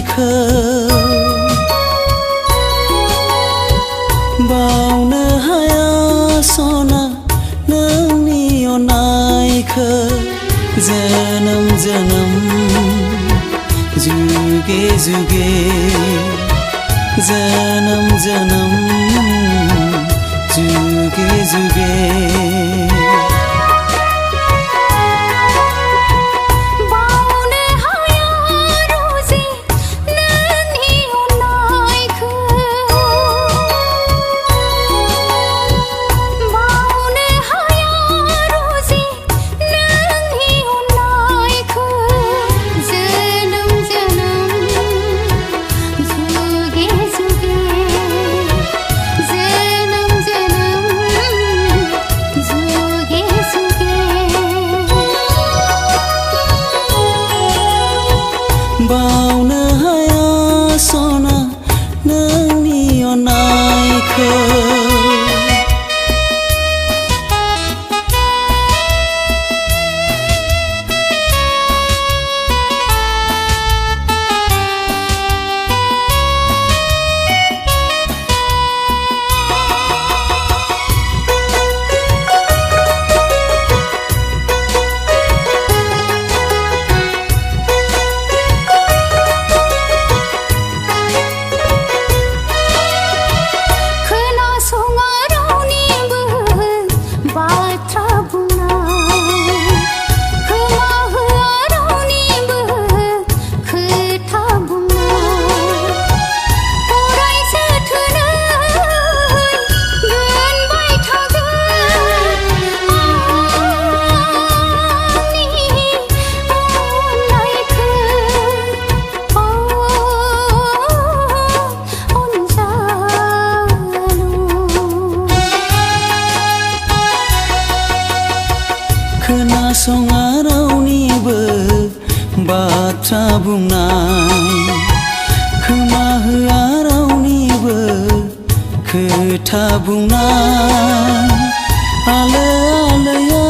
अननायखौ बावनो हाया सना नोंनि अननायखौ जोनोम जोनोम जुगे जुगे जोनोम जोनोम जुगे जुगे बावनो हाया सना नोंनि अननायखौ खोनासङा रावनिबो बाथ्रा बुंनाय खोमा होआ रावनिबो खोथा बुंनाय आलो आलोयै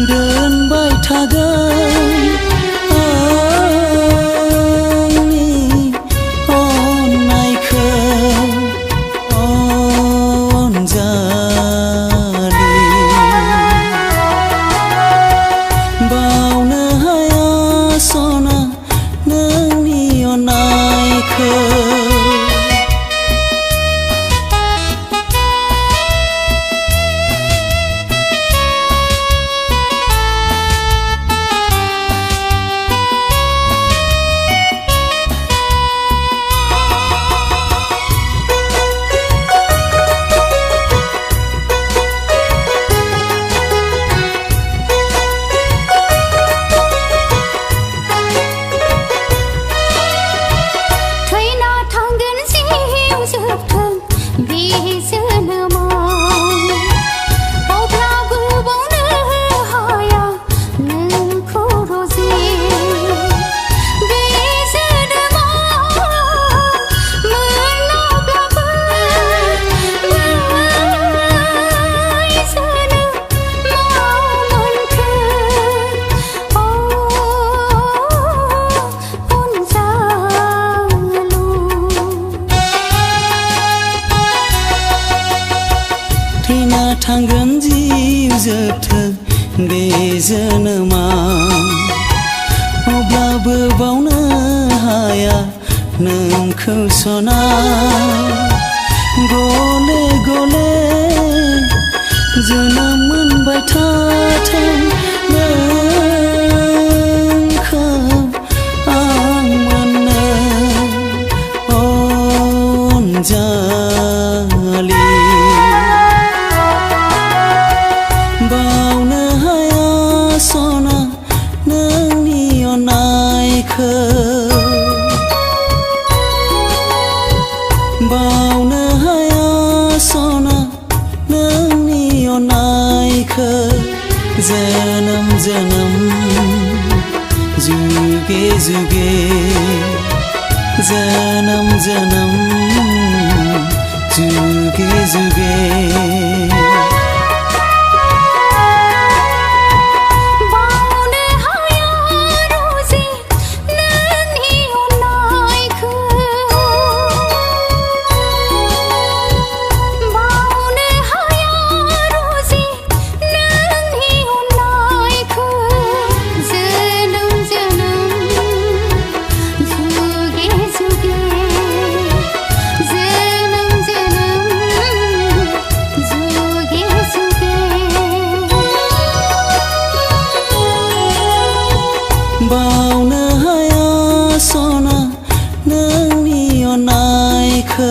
दोनबाय थागोन आंनि अननायखौ अनजालि बावनो हाया सना नोंनि अननायखौ थैना थांगोन जिउ जोबथों बे जोनोमा अब्लाबो बावनो हाया नोंखौ सना गले गले जोनोम मोनबाय थाथों नोंखौ आं मोननो अनजालि बावनो हाया सना नोंनि अननायखौ बावनो हाया सना नोंनि अननायखौ जोनोम जोनोम जुगे जुगे जोनोम जोनोम जुगे जुगे बावनो हाया रोजे नोंनि सना नोंनि अननायखौ